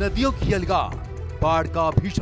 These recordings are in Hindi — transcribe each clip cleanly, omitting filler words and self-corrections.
नदियों की अलगार, बाढ़ का भीषण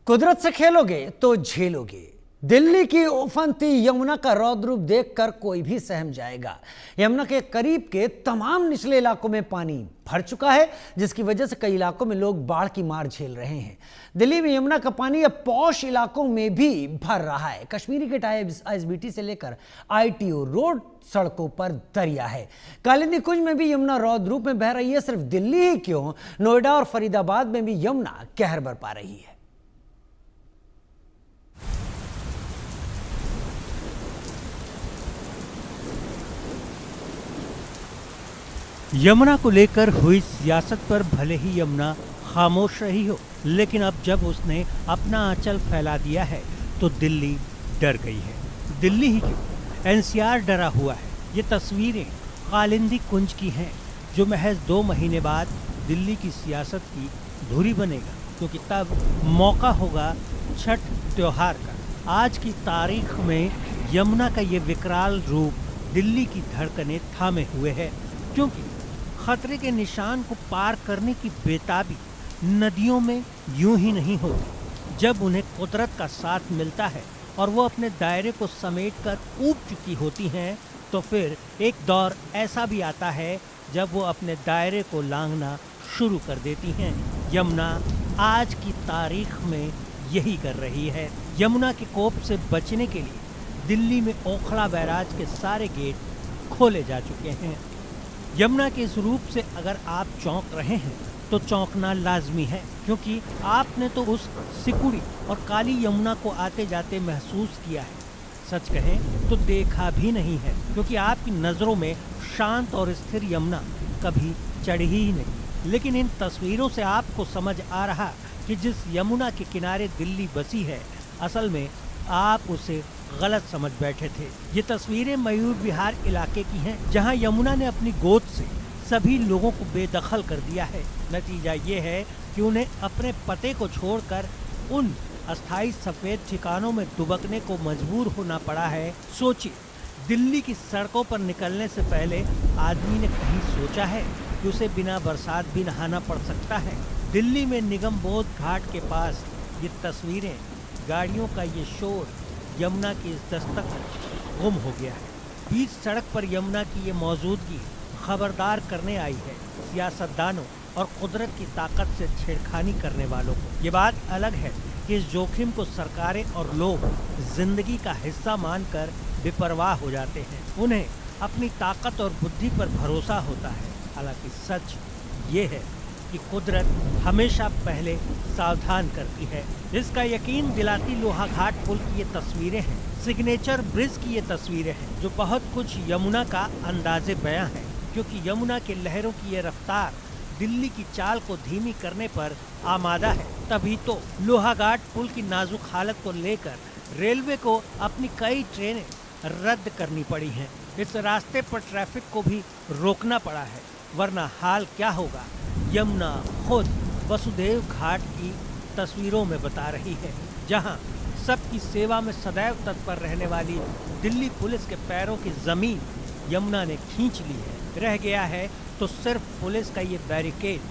कुदरत से खेलोगे तो झेलोगे। दिल्ली की उफनती यमुना का रौद्र रूप देखकर कोई भी सहम जाएगा। यमुना के करीब के तमाम निचले इलाकों में पानी भर चुका है, जिसकी वजह से कई इलाकों में लोग बाढ़ की मार झेल रहे हैं। दिल्ली में यमुना का पानी अब पॉश इलाकों में भी भर रहा है। कश्मीरी गेट आईएसबीटी से लेकर आईटीओ रोड सड़कों पर दरिया है। कालिंदी कुंज में भी यमुना रौद्र रूप में बह रही है। सिर्फ दिल्ली ही क्यों, नोएडा और फरीदाबाद में भी यमुना कहर बरपा रही है। यमुना को लेकर हुई सियासत पर भले ही यमुना खामोश रही हो, लेकिन अब जब उसने अपना आंचल फैला दिया है तो दिल्ली डर गई है। दिल्ली ही क्यों, एनसीआर डरा हुआ है। ये तस्वीरें कालिंदी कुंज की हैं, जो महज 2 महीने बाद दिल्ली की सियासत की धुरी बनेगा, क्योंकि तब मौका होगा छठ त्योहार का। आज की तारीख में यमुना का ये विकराल रूप दिल्ली की धड़कनें थामे हुए है, क्योंकि खतरे के निशान को पार करने की बेताबी नदियों में यूं ही नहीं होती। जब उन्हें कुदरत का साथ मिलता है और वो अपने दायरे को समेटकर ऊब चुकी होती हैं, तो फिर एक दौर ऐसा भी आता है जब वो अपने दायरे को लांघना शुरू कर देती हैं। यमुना आज की तारीख में यही कर रही है। यमुना के कोप से बचने के लिए दिल्ली में ओखला बैराज के सारे गेट खोले जा चुके हैं। यमुना के इस रूप से अगर आप चौंक रहे हैं तो चौंकना लाजमी है, क्योंकि आपने तो उस सिकुड़ी और काली यमुना को आते जाते महसूस किया है। सच कहें तो देखा भी नहीं है, क्योंकि आपकी नज़रों में शांत और स्थिर यमुना कभी चढ़ी ही नहीं। लेकिन इन तस्वीरों से आपको समझ आ रहा कि जिस यमुना के किनारे दिल्ली बसी है, असल में आप उसे गलत समझ बैठे थे। ये तस्वीरें मयूर विहार इलाके की हैं, जहां यमुना ने अपनी गोद से सभी लोगों को बेदखल कर दिया है। नतीजा ये है कि उन्हें अपने पते को छोड़कर उन अस्थायी सफेद ठिकानों में दुबकने को मजबूर होना पड़ा है। सोचिए, दिल्ली की सड़कों पर निकलने से पहले आदमी ने कहीं सोचा है कि उसे बिना बरसात भी नहाना पड़ सकता है। दिल्ली में निगम बोध घाट के पास ये तस्वीरें, गाड़ियों का ये शोर यमुना की इस दस्तक में गुम हो गया है। बीच सड़क पर यमुना की ये मौजूदगी खबरदार करने आई है सियासतदानों और कुदरत की ताकत से छेड़खानी करने वालों को। ये बात अलग है कि इस जोखिम को सरकारें और लोग जिंदगी का हिस्सा मानकर बेपरवाह हो जाते हैं। उन्हें अपनी ताकत और बुद्धि पर भरोसा होता है। हालांकि सच ये है कि कुदरत हमेशा पहले सावधान करती है। इसका यकीन दिलाती लोहाघाट पुल की ये तस्वीरें हैं, सिग्नेचर ब्रिज की ये तस्वीरें हैं, जो बहुत कुछ यमुना का अंदाजे बयां है। क्योंकि यमुना के लहरों की ये रफ्तार दिल्ली की चाल को धीमी करने पर आमादा है। तभी तो लोहाघाट पुल की नाजुक हालत को लेकर रेलवे को अपनी कई ट्रेनें रद्द करनी पड़ी हैं। इस रास्ते पर ट्रैफिक को भी रोकना पड़ा है। वरना हाल क्या होगा यमुना खुद वसुदेव घाट की तस्वीरों में बता रही है, जहां सबकी सेवा में सदैव तत्पर रहने वाली दिल्ली पुलिस के पैरों की जमीन यमुना ने खींच ली है। रह गया है तो सिर्फ पुलिस का ये बैरिकेड,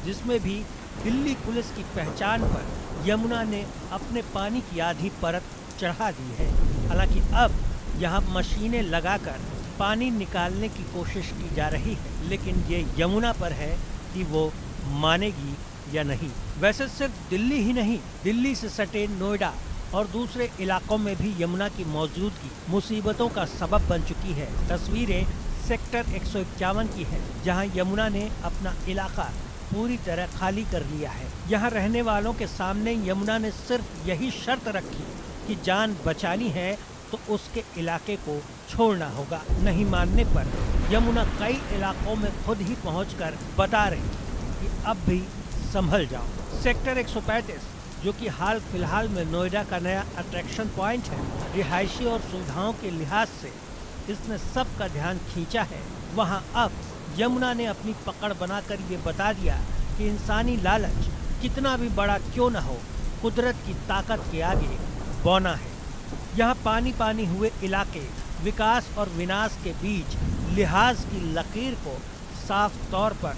जिसमें भी दिल्ली पुलिस की पहचान पर यमुना ने अपने पानी की आधी परत चढ़ा दी है। हालांकि अब यहाँ मशीनें लगाकर पानी निकालने की कोशिश की जा रही है, लेकिन ये यमुना पर है कि वो मानेगी या नहीं। वैसे सिर्फ दिल्ली ही नहीं, दिल्ली से सटे नोएडा और दूसरे इलाकों में भी यमुना की मौजूदगी मुसीबतों का सबब बन चुकी है। तस्वीरें सेक्टर 151 की है, जहां यमुना ने अपना इलाका पूरी तरह खाली कर लिया है। यहां रहने वालों के सामने यमुना ने सिर्फ यही शर्त रखी कि जान बचानी है तो उसके इलाके को छोड़ना होगा। नहीं मानने पर यमुना कई इलाकों में खुद ही पहुंचकर बता रही कि अब भी संभल जाओ। सेक्टर 135, जो कि हाल फिलहाल में नोएडा का नया अट्रैक्शन पॉइंट है, रिहायशी और सुविधाओं के लिहाज से इसने सबका ध्यान खींचा है। वहां अब यमुना ने अपनी पकड़ बनाकर ये बता दिया कि इंसानी लालच कितना भी बड़ा क्यों न हो, कुदरत की ताकत के आगे बौना है। यहाँ पानी पानी हुए इलाके विकास और विनाश के बीच लिहाज की लकीर को साफ तौर पर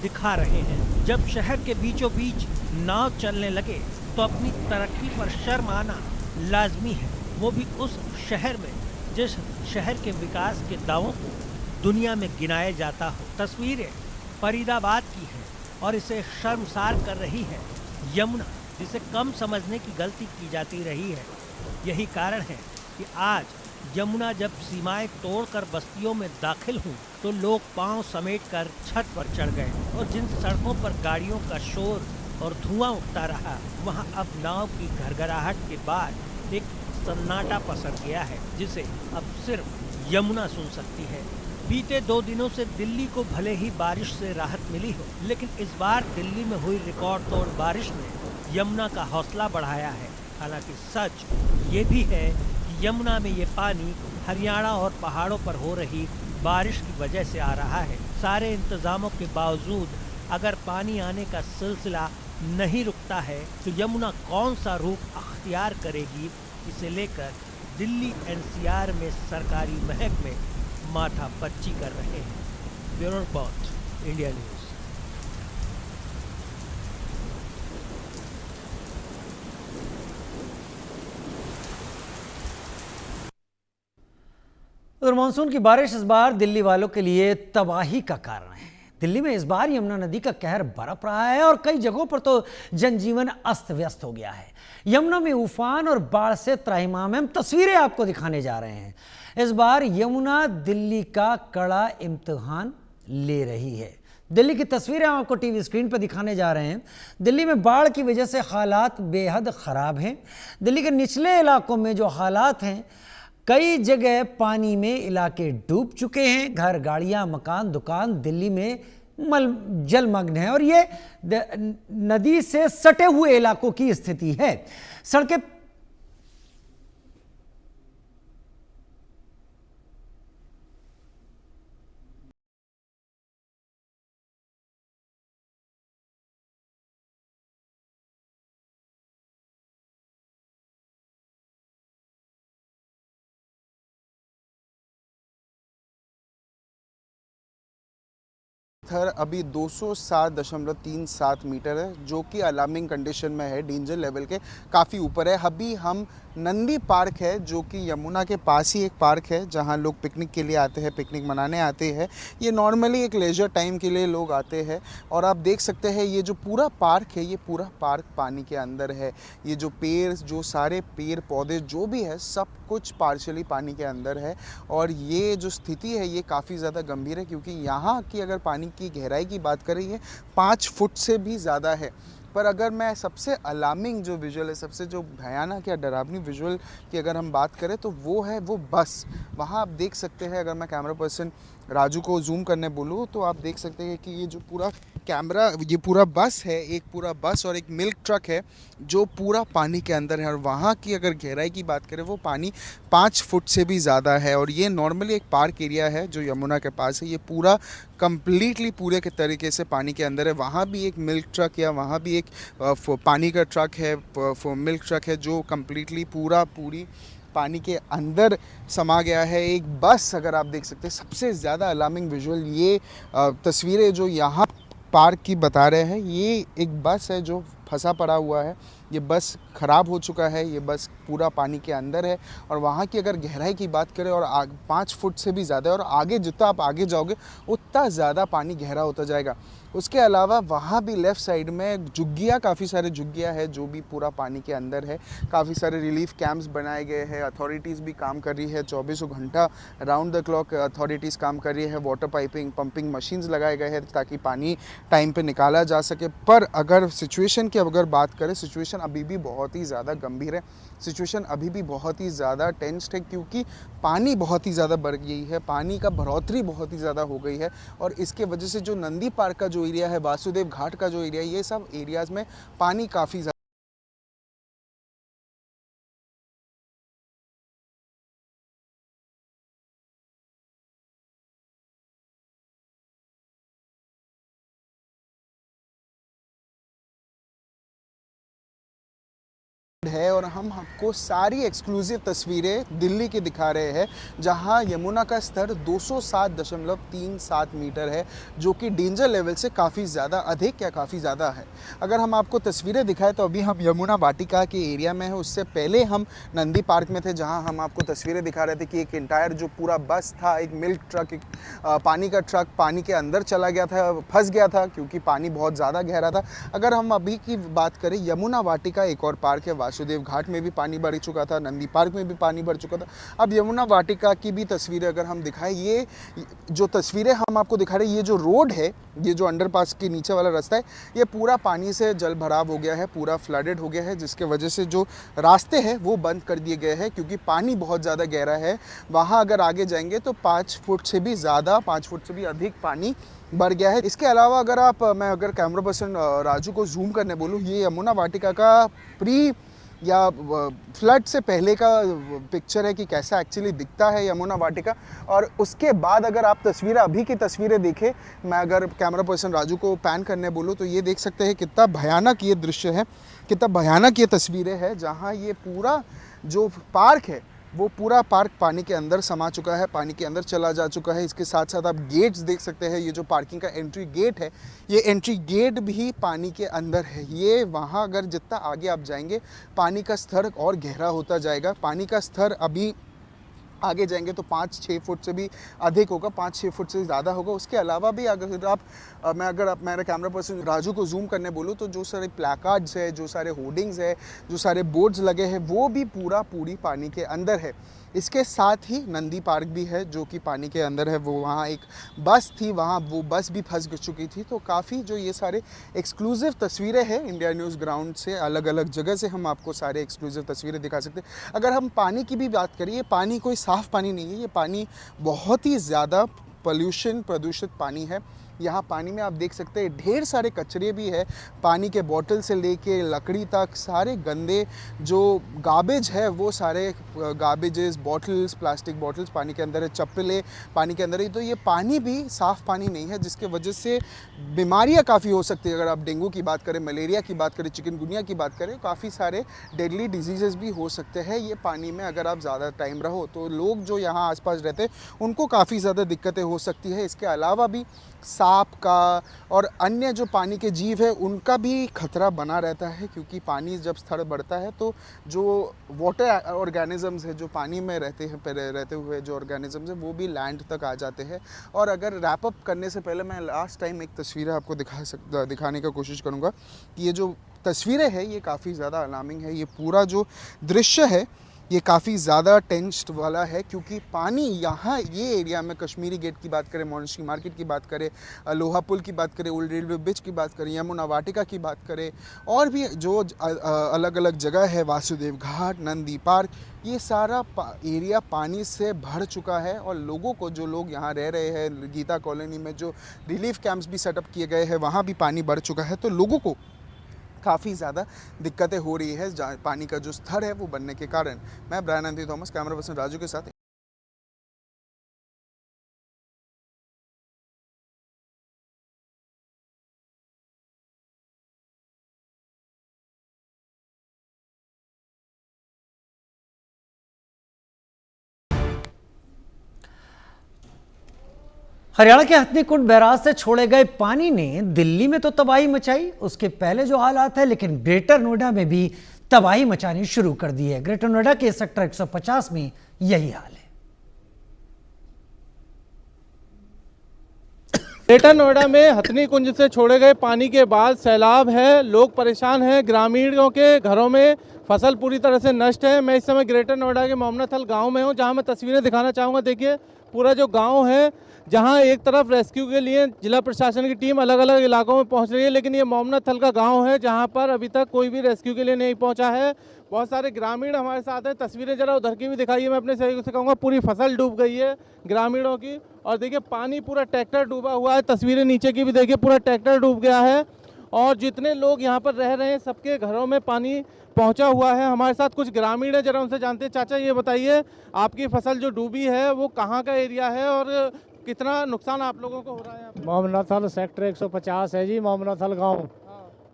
दिखा रहे हैं। जब शहर के बीचों बीच नाव चलने लगे तो अपनी तरक्की पर शर्म आना लाजमी है, वो भी उस शहर में जिस शहर के विकास के दावों को दुनिया में गिनाया जाता हो। तस्वीरें फरीदाबाद की हैं और इसे शर्मसार कर रही है यमुना, जिसे कम समझने की गलती की जाती रही है। यही कारण है कि आज यमुना जब सीमाएं तोड़कर बस्तियों में दाखिल हुई तो लोग पांव समेटकर छत पर चढ़ गए और जिन सड़कों पर गाड़ियों का शोर और धुआं उठता रहा, वहां अब नाव की घरघराहट के बाद एक सन्नाटा पसर गया है, जिसे अब सिर्फ यमुना सुन सकती है। बीते 2 दिनों से दिल्ली को भले ही बारिश से राहत मिली हो, लेकिन इस बार दिल्ली में हुई रिकॉर्ड तोड़ बारिश ने यमुना का हौसला बढ़ाया है। हालांकि सच ये भी है कि यमुना में ये पानी हरियाणा और पहाड़ों पर हो रही बारिश की वजह से आ रहा है। सारे इंतजामों के बावजूद अगर पानी आने का सिलसिला नहीं रुकता है तो यमुना कौन सा रूप अख्तियार करेगी, इसे लेकर दिल्ली एनसीआर में सरकारी महकमे माथा पच्ची कर रहे हैं। Bureau report, India news. उधर मानसून की बारिश इस बार दिल्ली वालों के लिए तबाही का कारण है। दिल्ली में इस बार यमुना नदी का कहर बरप रहा है और कई जगहों पर तो जनजीवन अस्त व्यस्त हो गया है। यमुना में उफान और बाढ़ से त्राहिमाम हम तस्वीरें आपको दिखाने जा रहे हैं। इस बार यमुना दिल्ली का कड़ा इम्तिहान ले रही है। दिल्ली की तस्वीरें हम आपको टीवी स्क्रीन पर दिखाने जा रहे हैं। दिल्ली में बाढ़ की वजह से हालात बेहद ख़राब हैं। दिल्ली के निचले इलाकों में जो हालात हैं, कई जगह पानी में इलाके डूब चुके हैं। घर, गाड़ियां, मकान, दुकान दिल्ली में जलमग्न है और ये नदी से सटे हुए इलाकों की स्थिति है। सड़कें अभी 207.37 मीटर है, जो कि अलार्मिंग कंडीशन में है, डेंजर लेवल के काफ़ी ऊपर है। अभी हम नंदी पार्क है, जो कि यमुना के पास ही एक पार्क है, जहां लोग पिकनिक के लिए आते हैं, पिकनिक मनाने आते हैं। ये नॉर्मली एक लेजर टाइम के लिए लोग आते हैं और आप देख सकते हैं ये जो पूरा पार्क है, ये पूरा पार्क पानी के अंदर है। ये जो पेड़, जो सारे पेड़ पौधे जो भी है, सब कुछ पार्शियली पानी के अंदर है और ये जो स्थिति है ये काफ़ी ज़्यादा गंभीर है, क्योंकि यहाँ की अगर पानी की गहराई की बात करें ये 5 फुट से भी ज़्यादा है। पर अगर मैं सबसे अलार्मिंग जो विजुअल है, सबसे जो भयानक या डरावनी विजुअल की अगर हम बात करें तो वो है वो बस। वहाँ आप देख सकते हैं, अगर मैं कैमरा पर्सन राजू को जूम करने बोलूँ तो आप देख सकते हैं कि ये जो पूरा कैमरा, ये पूरा बस है, एक पूरा बस और एक मिल्क ट्रक है जो पूरा पानी के अंदर है। और वहाँ की अगर गहराई की बात करें वो पानी 5 फुट से भी ज़्यादा है। और ये नॉर्मली एक पार्क एरिया है जो यमुना के पास है। ये पूरा कंप्लीटली पूरे के तरीके से पानी के अंदर है। वहाँ भी एक मिल्क ट्रक या वहाँ भी एक पानी का ट्रक है, मिल्क ट्रक है जो कंप्लीटली पूरी पानी के अंदर समा गया है। एक बस अगर आप देख सकते हैं, सबसे ज़्यादा अलार्मिंग विजुअल ये तस्वीरें जो यहाँ पार्क की बता रहे हैं, ये एक बस है जो फंसा पड़ा हुआ है। ये बस ख़राब हो चुका है, ये बस पूरा पानी के अंदर है। और वहाँ की अगर गहराई की बात करें और 5 फुट से भी ज़्यादा है, और आगे जितना आप आगे जाओगे उतना ज़्यादा पानी गहरा होता जाएगा। उसके अलावा वहाँ भी लेफ़्ट साइड में झुग्गियाँ, काफ़ी सारे झुग्गियाँ है जो भी पूरा पानी के अंदर है। काफ़ी सारे रिलीफ कैंप्स बनाए गए हैं, अथॉरिटीज़ भी काम कर रही है, 24 घंटा राउंड द क्लॉक अथॉरिटीज़ काम कर रही है। वाटर पाइपिंग, पंपिंग मशीन्स लगाए गए हैं ताकि पानी टाइम पे निकाला जा सके। पर अगर सिचुएशन की अगर बात करें, सिचुएशन अभी भी बहुत ही ज़्यादा गंभीर है, सिचुएशन अभी भी बहुत ही ज़्यादा टेंस्ड है, क्योंकि पानी बहुत ही ज़्यादा बढ़ गई है, पानी का बढ़ोतरी बहुत ही ज़्यादा हो गई है। और इसके वजह से जो नंदी पार्क का जो एरिया है, वासुदेव घाट का जो एरिया है, ये सब एरियाज़ में पानी काफ़ी ज़्यादा है। और हम आपको सारी एक्सक्लूसिव तस्वीरें दिल्ली की दिखा रहे हैं, जहां यमुना का स्तर 207.37 मीटर है, जो कि डेंजर लेवल से काफ़ी ज़्यादा अधिक या काफ़ी ज़्यादा है। अगर हम आपको तस्वीरें दिखाएं तो अभी हम यमुना वाटिका के एरिया में है। उससे पहले हम नंदी पार्क में थे, जहां हम आपको तस्वीरें दिखा रहे थे कि एक इंटायर जो पूरा बस था, एक मिल्क ट्रक, एक पानी का ट्रक पानी के अंदर चला गया था, फंस गया था क्योंकि पानी बहुत ज़्यादा गहरा था। अगर हम अभी की बात करें, यमुना वाटिका एक और पार्क है, वासुदेव घाट में भी पानी बढ़ चुका था, नंदी पार्क में भी पानी बढ़ चुका था। अब यमुना वाटिका की भी तस्वीरें अगर हम दिखाएं, ये जो तस्वीरें हम आपको दिखा रहे हैं, ये जो रोड है, ये जो अंडरपास के नीचे वाला रास्ता है, ये पूरा पानी से जल भराव हो गया है, पूरा फ्लडेड हो गया है, जिसके वजह से जो रास्ते हैं वो बंद कर दिए गए हैं, क्योंकि पानी बहुत ज़्यादा गहरा है। वहाँ अगर आगे जाएंगे तो 5 फुट से भी ज़्यादा, 5 फुट से भी अधिक पानी बढ़ गया है। इसके अलावा अगर मैं कैमरा पर्सन राजू को जूम करने बोलूँ, ये यमुना वाटिका का प्री या फ्लड से पहले का पिक्चर है कि कैसा एक्चुअली दिखता है यमुना वाटिका। और उसके बाद अगर आप तस्वीरें, अभी की तस्वीरें देखें, मैं अगर कैमरा पर्सन राजू को पैन करने बोलूँ तो ये देख सकते हैं कितना भयानक ये दृश्य है, कितना भयानक ये तस्वीरें हैं, जहाँ ये पूरा जो पार्क है वो पूरा पार्क पानी के अंदर समा चुका है, पानी के अंदर चला जा चुका है। इसके साथ साथ आप गेट्स देख सकते हैं, ये जो पार्किंग का एंट्री गेट है, ये एंट्री गेट भी पानी के अंदर है। ये वहाँ अगर जितना आगे आप जाएंगे, पानी का स्तर और गहरा होता जाएगा। पानी का स्तर अभी आगे जाएंगे तो 5-6 फुट से भी अधिक होगा, 5-6 फुट से ज़्यादा होगा। उसके अलावा भी अगर मेरा कैमरा पर्सन राजू को जूम करने बोलूँ तो जो सारे प्लाकार्ड्स है, जो सारे होर्डिंग्स है, जो सारे बोर्ड्स लगे हैं, वो भी पूरी पानी के अंदर है। इसके साथ ही नंदी पार्क भी है जो कि पानी के अंदर है। वो वहाँ एक बस थी, वहाँ वो बस भी फंस चुकी थी। तो काफ़ी जो ये सारे एक्सक्लूसिव तस्वीरें हैं इंडिया न्यूज़ ग्राउंड से, अलग अलग जगह से हम आपको सारे एक्सक्लूसिव तस्वीरें दिखा सकते हैं। अगर हम पानी की भी बात करें, ये पानी कोई साफ़ पानी नहीं है, ये पानी बहुत ही ज़्यादा प्रदूषित पानी है। यहाँ पानी में आप देख सकते हैं ढेर सारे कचरे भी है, पानी के बोतल से लेके लकड़ी तक सारे गंदे जो गार्बेज है, वो सारे गार्बेजेस, बॉटल्स, प्लास्टिक बॉटल्स पानी के अंदर है, चप्पलें पानी के अंदर है। तो ये पानी भी साफ़ पानी नहीं है, जिसके वजह से बीमारियाँ काफ़ी हो सकती है। अगर आप डेंगू की बात करें, मलेरिया की बात करें, चिकनगुनिया की बात करें, काफ़ी सारे डेडली डिजीज़ेस भी हो सकते हैं ये पानी में अगर आप ज़्यादा टाइम रहो। तो लोग जो यहाँ आसपास रहते हैं उनको काफ़ी ज़्यादा दिक्कतें हो सकती है। इसके अलावा भी सांप का और अन्य जो पानी के जीव है उनका भी खतरा बना रहता है, क्योंकि पानी जब स्तर बढ़ता है तो जो वाटर ऑर्गेनिजम्स है, जो पानी में रहते हुए जो ऑर्गेनिजम्स हैं, वो भी लैंड तक आ जाते हैं। और अगर रैप अप करने से पहले मैं लास्ट टाइम एक तस्वीर आपको दिखाने का कोशिश करूँगा कि ये जो तस्वीरें हैं ये काफ़ी ज़्यादा अलार्मिंग है। ये पूरा जो दृश्य है ये काफ़ी ज़्यादा टेंस्ड वाला है, क्योंकि पानी यहाँ ये एरिया में, कश्मीरी गेट की बात करें, मोनेस्ट्री मार्केट की बात करें, लोहा पुल की बात करें, ओल्ड रेलवे ब्रिज की बात करें, यमुना वाटिका की बात करें, और भी जो अलग अलग जगह है, वासुदेव घाट, नंदी पार्क, ये सारा एरिया पानी से भर चुका है। और लोगों को, जो लोग यहाँ रह रहे हैं, गीता कॉलोनी में जो रिलीफ कैंप्स भी सेटअप किए गए हैं, वहाँ भी पानी बढ़ चुका है। तो लोगों को काफ़ी ज़्यादा दिक्कतें हो रही है पानी का जो स्तर है वो बढ़ने के कारण। मैं Brian Anthony Thomas, camera person Raju के साथ। हरियाणा के हथनीकुंड बैराज से छोड़े गए पानी ने दिल्ली में तो तबाही मचाई, उसके पहले जो हालात है, लेकिन ग्रेटर नोएडा में भी तबाही मचानी शुरू कर दी है। ग्रेटर नोएडा के सेक्टर 150 में यही हाल है। ग्रेटर नोएडा में हथनीकुंज से छोड़े गए पानी के बाद सैलाब है, लोग परेशान हैं, ग्रामीणों के घरों में फसल पूरी तरह से नष्ट है। मैं इस समय ग्रेटर नोएडा के मोमना थल गाँव में हूँ, जहाँ मैं तस्वीरें दिखाना चाहूँगा। देखिए पूरा जो गाँव है, जहां एक तरफ रेस्क्यू के लिए जिला प्रशासन की टीम अलग अलग इलाकों में पहुंच रही है, लेकिन ये मोमना थल का गांव है जहां पर अभी तक कोई भी रेस्क्यू के लिए नहीं पहुंचा है। बहुत सारे ग्रामीण हमारे साथ हैं, तस्वीरें जरा उधर की भी दिखाइए। मैं अपने सहयोगी से कहूँगा, पूरी फसल डूब गई है ग्रामीणों की, और देखिए पानी पूरा ट्रैक्टर डूबा हुआ है। तस्वीरें नीचे की भी देखिए, पूरा ट्रैक्टर डूब गया है, और जितने लोग यहाँ पर रह रहे हैं सबके घरों में पानी पहुंचा हुआ है। हमारे साथ कुछ ग्रामीण है, जरा उनसे जानते हैं। चाचा ये बताइए, आपकी फसल जो डूबी है वो कहाँ का एरिया है और कितना नुकसान आप लोगों को हो रहा है? मोमना थल सेक्टर 150 है जी, मोमना थल गाँव।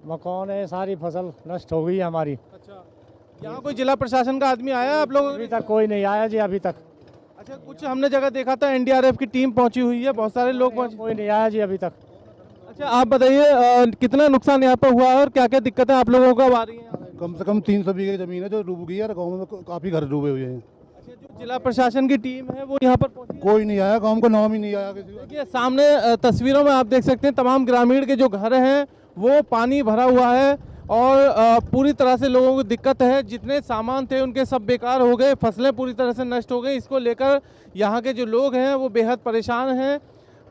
मकान है, सारी फसल नष्ट हो गई है हमारी। अच्छा, यहाँ कोई जिला प्रशासन का आदमी आया आप लोगों? अभी तक कोई नहीं आया जी, अभी तक। अच्छा, कुछ हमने जगह देखा था एनडीआरएफ की टीम पहुंची हुई है, बहुत सारे लोग पहुंचे, कोई नहीं आया जी अभी तक। अच्छा, आप बताइए कितना नुकसान यहाँ पर हुआ है और क्या क्या दिक्कतें आप लोगों को आ रही हैं? कम से कम 300 बीघे जमीन है जो डूब गई है, और गाँव में काफ़ी घर डूबे हुए हैं। अच्छा, जो जिला प्रशासन की टीम है वो यहाँ पर पहुंची? कोई नहीं आया, गाँव को नाम ही नहीं आया किसी। देखिए सामने तस्वीरों में आप देख सकते हैं, तमाम ग्रामीण के जो घर हैं वो पानी भरा हुआ है, और पूरी तरह से लोगों को दिक्कत है। जितने सामान थे उनके सब बेकार हो गए, फसलें पूरी तरह से नष्ट हो गई। इसको लेकर यहाँ के जो लोग हैं वो बेहद परेशान हैं।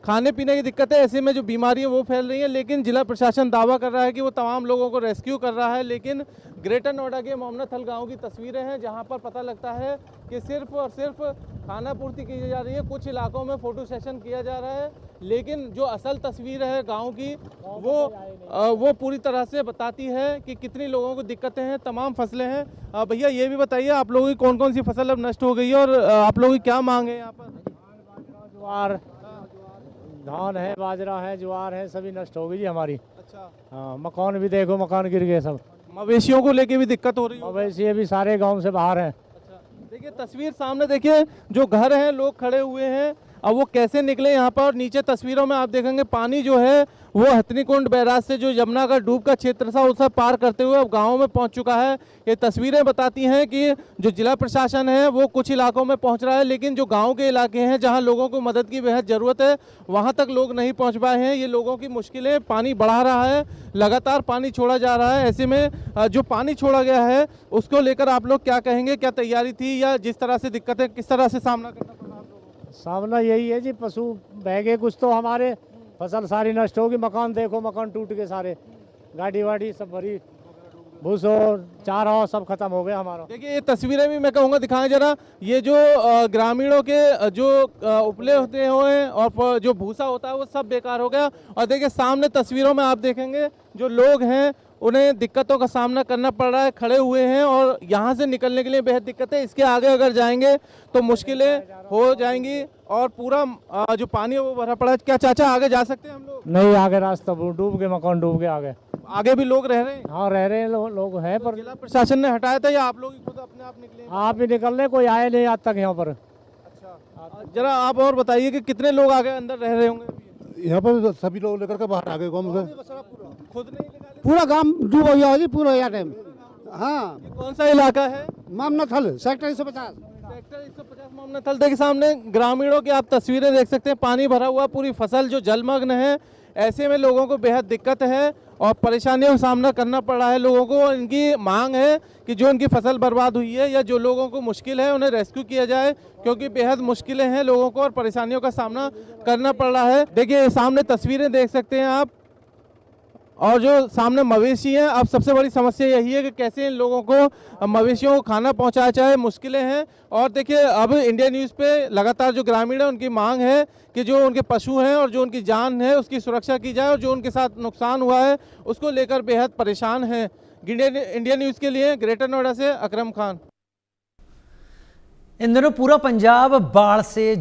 खाने पीने की दिक्कत है, ऐसे में जो बीमारियां वो फैल रही हैं, लेकिन जिला प्रशासन दावा कर रहा है कि वो तमाम लोगों को रेस्क्यू कर रहा है। लेकिन ग्रेटर नोएडा के मोमना थल गाँव की तस्वीरें हैं, जहाँ पर पता लगता है कि सिर्फ और सिर्फ खाना पूर्ति की जा रही है, कुछ इलाकों में फ़ोटो सेशन किया जा रहा है, लेकिन जो असल तस्वीर है गांव की वो पूरी तरह से बताती है कि कितनी लोगों को दिक्कतें हैं, तमाम फसलें हैं। भैया ये भी बताइए, आप लोगों की कौन कौन सी फसल अब नष्ट हो गई है और आप लोगों की क्या मांग है यहाँ पर? ज्वार, धान है, बाजरा है, ज्वार है, सभी नष्ट हो गई जी हमारी। अच्छा, हाँ, मकान भी देखो, मकान गिर गए सब। मवेशियों को लेके भी दिक्कत हो रही है? मवेशी भी सारे गांव से बाहर हैं। अच्छा, देखिए तस्वीर सामने देखिए, जो घर हैं लोग खड़े हुए हैं, अब वो कैसे निकले यहाँ पर। नीचे तस्वीरों में आप देखेंगे पानी जो है वो हथनीकुंड बैराज से जो यमुना का डूब का क्षेत्र था उसे पार करते हुए अब गाँव में पहुँच चुका है। ये तस्वीरें बताती हैं कि जो जिला प्रशासन है वो कुछ इलाकों में पहुँच रहा है, लेकिन जो गाँव के इलाके हैं जहाँ लोगों को मदद की बेहद ज़रूरत है वहाँ तक लोग नहीं पहुँच पाए हैं। ये लोगों की मुश्किलें, पानी बढ़ा रहा है, लगातार पानी छोड़ा जा रहा है। ऐसे में जो पानी छोड़ा गया है उसको लेकर आप लोग क्या कहेंगे, क्या तैयारी थी, या जिस तरह से दिक्कतें किस तरह से सामना करना पड़ा? सामना यही है जी, पशु बह गए कुछ, तो हमारे फसल सारी नष्ट होगी। मकान देखो, मकान टूट गए सारे, गाड़ी वाड़ी सब भरी, भूसो चारा सब खत्म हो गया हमारा। देखिए ये तस्वीरें भी मैं कहूँगा दिखाएं जरा, ये जो ग्रामीणों के जो उपले होते हुए और जो भूसा होता है वो सब बेकार हो गया। और देखिए सामने तस्वीरों में आप देखेंगे जो लोग हैं उन्हें दिक्कतों का सामना करना पड़ रहा है, खड़े हुए हैं, और यहाँ से निकलने के लिए बेहद दिक्कत है। इसके आगे अगर जाएंगे तो मुश्किलें हो जाएंगी, और पूरा जो पानी है वो भरा पड़ा है। क्या चाचा आगे जा सकते हैं हम लोग? नहीं, आगे रास्ता डूब गए, मकान डूब गए। आगे भी लोग रह रहे हैं? हाँ, रह रहे हैं लोग हैं, पर जिला प्रशासन ने हटाया था या आप लोग खुद अपने आप निकले? आप ही निकल रहे, कोई आए नहीं आज तक यहाँ पर। अच्छा, जरा आप और बताइए कि कितने लोग आगे अंदर रह रहे होंगे? यहाँ पर सभी लोग लेकर के बाहर आ गए गाँव में। खुद नहीं निकाले? पूरा गांव डूब गया जी, पूरा यह टाइम। हाँ, ये कौन सा इलाका है? मोमना थल सेक्टर 150। सेक्टर 150 मोमना थल के सामने ग्रामीणों की आप तस्वीरें देख सकते हैं, पानी भरा हुआ, पूरी फसल जो जलमग्न है। ऐसे में लोगों को बेहद दिक्कत है और परेशानियों का सामना करना पड़ रहा है लोगों को। इनकी मांग है कि जो इनकी फसल बर्बाद हुई है या जो लोगों को मुश्किल है उन्हें रेस्क्यू किया जाए, क्योंकि बेहद मुश्किलें हैं लोगों को और परेशानियों का सामना करना पड़ रहा है। देखिए सामने तस्वीरें देख सकते हैं आप, और जो सामने मवेशी हैं, अब सबसे बड़ी समस्या यही है कि कैसे इन लोगों को मवेशियों को खाना पहुंचाया जाए, मुश्किलें हैं। और देखिए अब इंडिया न्यूज़ पे लगातार जो ग्रामीण है उनकी मांग है कि जो उनके पशु हैं और जो उनकी जान है उसकी सुरक्षा की जाए, और जो उनके साथ नुकसान हुआ है उसको लेकर बेहद परेशान हैं। इंडिया न्यूज़ के लिए ग्रेटर नोएडा से अकरम खान। इन दिनों पूरा पंजाब बाढ़ से